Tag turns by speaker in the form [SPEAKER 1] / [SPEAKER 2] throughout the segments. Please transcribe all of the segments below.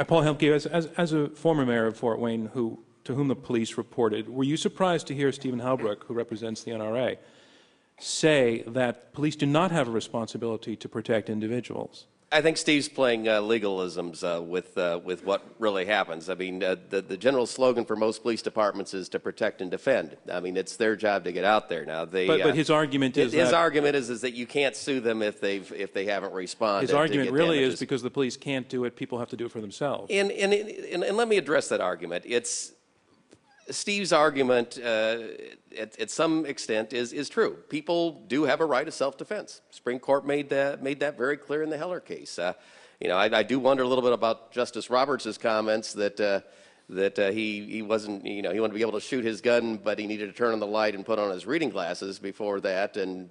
[SPEAKER 1] Paul Helmke, as a former mayor of Fort Wayne to whom the police reported, were you surprised to hear Stephen Halbrook, who represents the NRA, say that police do not have a responsibility to protect individuals?
[SPEAKER 2] I think Steve's playing legalisms with what really happens. I mean, the general slogan for most police departments is to protect and defend. I mean, it's their job to get out there. Now,
[SPEAKER 1] but his argument is
[SPEAKER 2] his argument is that you can't sue them if they haven't responded.
[SPEAKER 1] His argument really is because the police can't do it, people have to do it for themselves.
[SPEAKER 2] And let me address that argument. Steve's argument, at some extent, is true. People do have a right of self-defense. Supreme Court made that very clear in the Heller case. I do wonder a little bit about Justice Roberts' comments that he wasn't, he wanted to be able to shoot his gun, but he needed to turn on the light and put on his reading glasses before that. And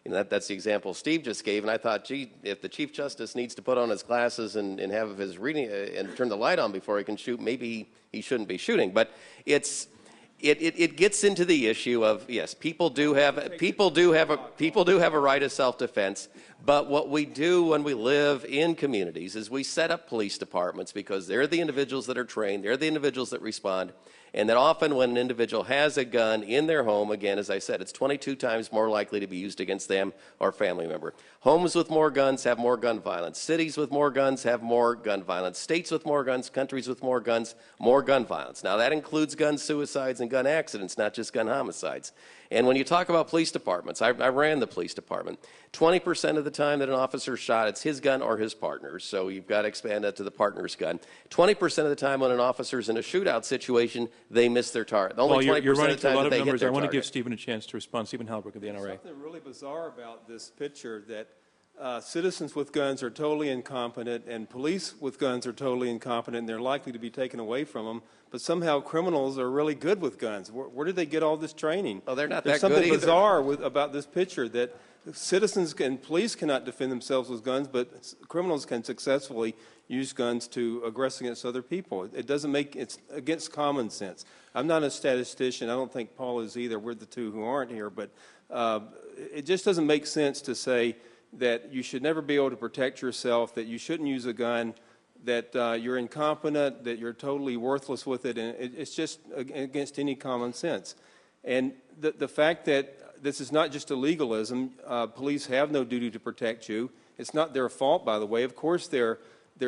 [SPEAKER 2] that's the example Steve just gave. And I thought, gee, if the Chief Justice needs to put on his glasses and have his reading and turn the light on before he can shoot, maybe he shouldn't be shooting. But it gets into the issue of, yes, people do have a right of self-defense. But what we do when we live in communities is we set up police departments because they're the individuals that are trained, they're the individuals that respond, and that often when an individual has a gun in their home, again, as I said, it's 22 times more likely to be used against them or a family member. Homes with more guns have more gun violence. Cities with more guns have more gun violence. States with more guns, countries with more guns, more gun violence. Now, that includes gun suicides and gun accidents, not just gun homicides. And when you talk about police departments, I ran the police department. 20% of the time that an officer's shot, it's his gun or his partner's, so you've got to expand that to the partner's gun. 20% of the time when an officer's in a shootout situation, they miss their target. Only 20%
[SPEAKER 1] you're running
[SPEAKER 2] of the time
[SPEAKER 1] through a lot
[SPEAKER 2] that
[SPEAKER 1] of
[SPEAKER 2] they
[SPEAKER 1] numbers.
[SPEAKER 2] hit
[SPEAKER 1] I
[SPEAKER 2] their
[SPEAKER 1] want to
[SPEAKER 2] target.
[SPEAKER 1] give Stephen a chance to respond. Stephen Halbrook of the NRA.
[SPEAKER 3] There's something really bizarre about this picture that citizens with guns are totally incompetent and police with guns are totally incompetent and they're likely to be taken away from them, but somehow criminals are really good with guns. Where did they get all this training?
[SPEAKER 2] Oh, they're not
[SPEAKER 3] There's
[SPEAKER 2] that good
[SPEAKER 3] something
[SPEAKER 2] either.
[SPEAKER 3] bizarre about this picture that citizens and police cannot defend themselves with guns, but criminals can successfully use guns to aggress against other people. It's against common sense. I'm not a statistician. I don't think Paul is either. We're the two who aren't here, but it just doesn't make sense to say that you should never be able to protect yourself, that you shouldn't use a gun, that you're incompetent, that you're totally worthless with it, and it's just against any common sense. And the fact that this is not just a legalism, police have no duty to protect you. It's not their fault, by the way. Of course, their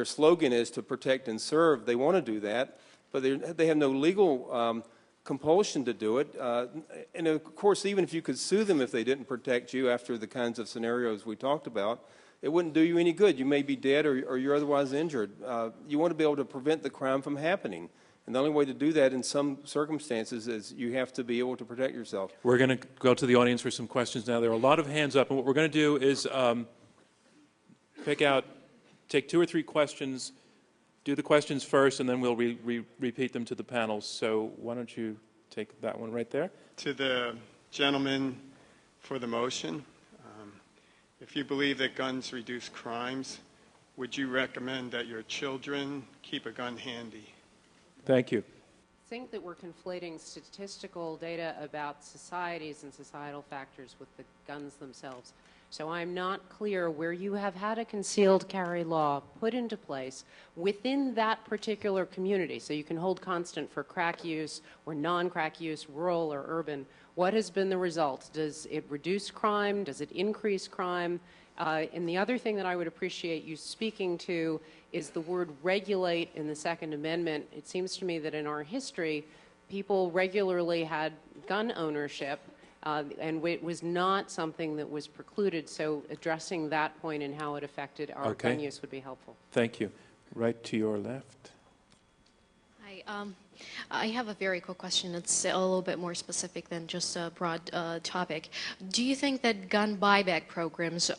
[SPEAKER 3] slogan is to protect and serve. They want to do that, but they have no legal compulsion to do it. And of course, even if you could sue them if they didn't protect you after the kinds of scenarios we talked about, it wouldn't do you any good. You may be dead or you're otherwise injured. You want to be able to prevent the crime from happening. And the only way to do that in some circumstances is you have to be able to protect yourself.
[SPEAKER 1] We're going to go to the audience for some questions now. There are a lot of hands up, and what we're going to do is take 2 or 3 questions, do the questions first, and then we'll repeat them to the panel. So why don't you take that one right there?
[SPEAKER 4] To the gentleman for the motion, if you believe that guns reduce crimes, would you recommend that your children keep a gun handy?
[SPEAKER 1] Thank you.
[SPEAKER 5] I think that we're conflating statistical data about societies and societal factors with the guns themselves. So I'm not clear where you have had a concealed carry law put into place within that particular community. So you can hold constant for crack use or non-crack use, rural or urban. What has been the result? Does it reduce crime? Does it increase crime? And the other thing that I would appreciate you speaking to is the word regulate in the Second Amendment. It seems to me that in our history, people regularly had gun ownership, and it was not something that was precluded. So addressing that point and how it affected our gun use would be helpful.
[SPEAKER 1] Thank you. Right to your left.
[SPEAKER 6] Hi. I have a very quick question. It's a little bit more specific than just a broad topic. Do you think that gun buyback programs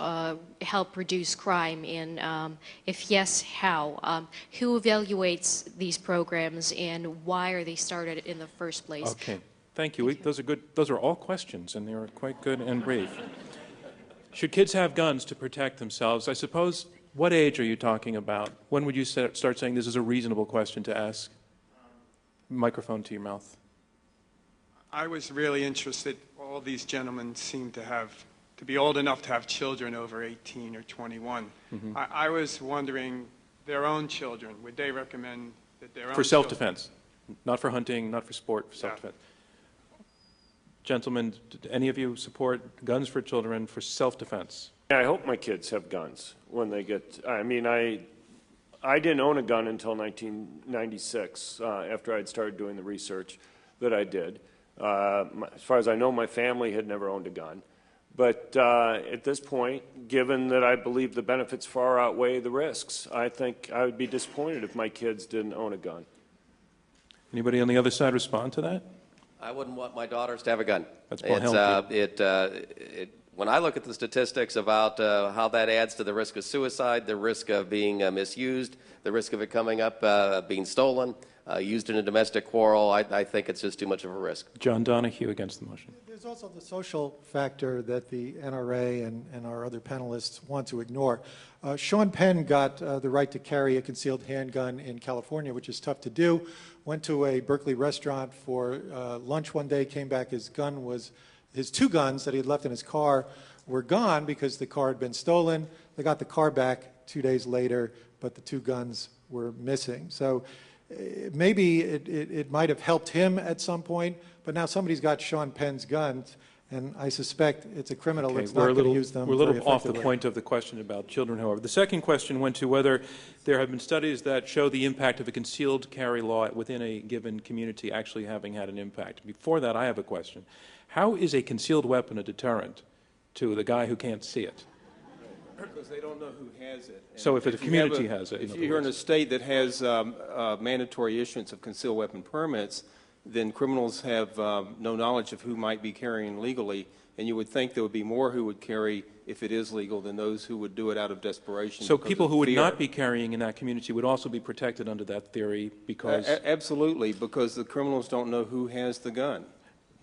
[SPEAKER 6] help reduce crime? And if yes, how? Who evaluates these programs, and why are they started in the first place?
[SPEAKER 1] Okay. Thank you. Those are good. Those are all questions, and they are quite good and brief. Should kids have guns to protect themselves? I suppose, what age are you talking about? When would you start saying this is a reasonable question to ask? Microphone to your mouth.
[SPEAKER 4] I was really interested. All these gentlemen seem to be old enough to have children over 18 or 21.
[SPEAKER 1] Mm-hmm.
[SPEAKER 4] I was wondering their own children, would they recommend that their own
[SPEAKER 1] For
[SPEAKER 4] children-
[SPEAKER 1] self-defense, not for hunting, not for sport, for
[SPEAKER 4] Yeah.
[SPEAKER 1] self-defense. Gentlemen, do any of you support guns for children for self-defense?
[SPEAKER 7] I hope my kids have guns when they get, I mean, I didn't own a gun until 1996, after I'd started doing the research that I did. As far as I know, my family had never owned a gun. But at this point, given that I believe the benefits far outweigh the risks, I think I would be disappointed if my kids didn't own a gun.
[SPEAKER 1] Anybody on the other side respond to that?
[SPEAKER 2] I wouldn't want my daughters to have a gun.
[SPEAKER 1] That's Paul Helmke.
[SPEAKER 2] When I look at the statistics about how that adds to the risk of suicide, the risk of being misused, the risk of it coming up, being stolen, used in a domestic quarrel, I think it's just too much of a risk.
[SPEAKER 1] John Donahue against the motion.
[SPEAKER 8] There's also the social factor that the NRA and our other panelists want to ignore. Sean Penn got the right to carry a concealed handgun in California, which is tough to do. Went to a Berkeley restaurant for lunch one day, came back, his two guns that he had left in his car were gone because the car had been stolen. They got the car back 2 days later, but the two guns were missing. So maybe it might have helped him at some point, but now somebody's got Sean Penn's guns, and I suspect it's a criminal that's not going to use them.
[SPEAKER 1] We're a little
[SPEAKER 8] very
[SPEAKER 1] off the
[SPEAKER 8] effectively.
[SPEAKER 1] point of the question about children, however. The second question went to whether there have been studies that show the impact of a concealed carry law within a given community actually having had an impact. Before that, I have a question. How is a concealed weapon a deterrent to the guy who can't see it?
[SPEAKER 3] Because they don't know who has it. And
[SPEAKER 1] So if a
[SPEAKER 3] you
[SPEAKER 1] community
[SPEAKER 3] have
[SPEAKER 1] has it, in
[SPEAKER 3] if
[SPEAKER 1] other
[SPEAKER 3] you're in a
[SPEAKER 1] words.
[SPEAKER 3] state that has mandatory issuance of concealed weapon permits, then criminals have no knowledge of who might be carrying legally, and you would think there would be more who would carry if it is legal than those who would do it out of desperation.
[SPEAKER 1] So
[SPEAKER 3] because
[SPEAKER 1] people
[SPEAKER 3] of
[SPEAKER 1] who would
[SPEAKER 3] fear.
[SPEAKER 1] not be carrying in that community would also be protected under that theory because...
[SPEAKER 3] Absolutely, because the criminals don't know who has the gun.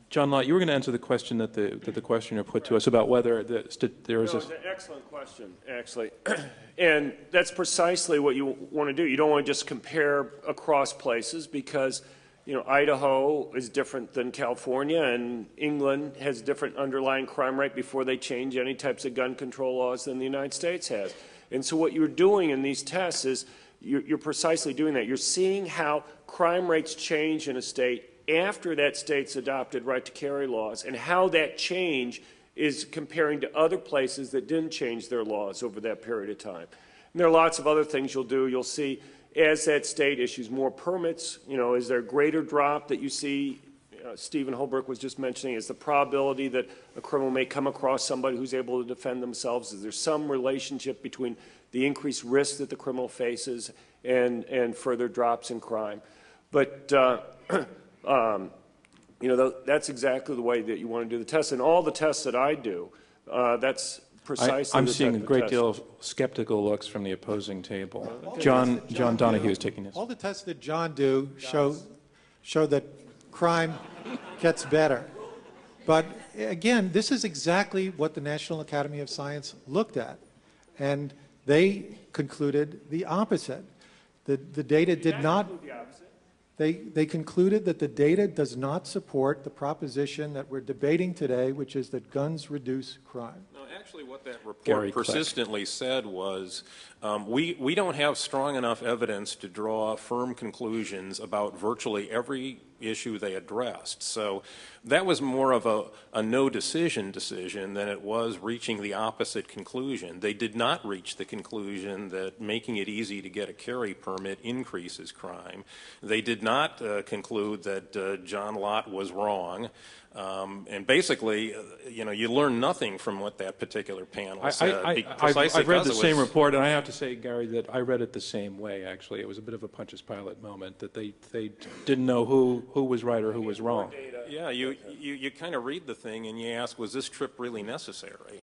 [SPEAKER 1] John Lott, you were going to answer the question that the questioner put to us about whether there is
[SPEAKER 7] No, it's an excellent question, actually. And that's precisely what you want to do. You don't want to just compare across places because, you know, Idaho is different than California, and England has different underlying crime rate before they change any types of gun control laws than the United States has. And so what you're doing in these tests is you're precisely doing that. You're seeing how crime rates change in a state after that state's adopted right to carry laws, and how that change is comparing to other places that didn't change their laws over that period of time. And there are lots of other things you'll do. You'll see as that state issues more permits, you know, is there a greater drop that you see? Stephen Halbrook was just mentioning, is the probability that a criminal may come across somebody who's able to defend themselves? Is there some relationship between the increased risk that the criminal faces and further drops in crime? But you know, that's exactly the way that you want to do the test. And all the tests that I do, that's precisely
[SPEAKER 1] I'm
[SPEAKER 7] the
[SPEAKER 1] seeing a
[SPEAKER 7] type of
[SPEAKER 1] great
[SPEAKER 7] test.
[SPEAKER 1] deal of skeptical looks from the opposing table. John Donahue is taking this.
[SPEAKER 8] All the tests that John do show that crime gets better. But again, this is exactly what the National Academy of Science looked at, and they concluded the opposite. The data did not. They concluded that the data does not support the proposition that we're debating today, which is that guns reduce crime.
[SPEAKER 9] No, actually what that
[SPEAKER 1] Gary
[SPEAKER 9] report
[SPEAKER 1] Kleck.
[SPEAKER 9] persistently said was we don't have strong enough evidence to draw firm conclusions about virtually every issue they addressed. So that was more of a no decision than it was reaching the opposite conclusion. They did not reach the conclusion that making it easy to get a carry permit increases crime. They did not conclude that John Lott was wrong. And basically, you know, you learn nothing from what that particular panel said.
[SPEAKER 1] I've read the same report, and I have to say, Gary, that I read it the same way, actually. It was a bit of a Pontius Pilate moment, that they didn't know who was right or who was wrong.
[SPEAKER 9] Yeah, you kind of read the thing and you ask, was this trip really necessary?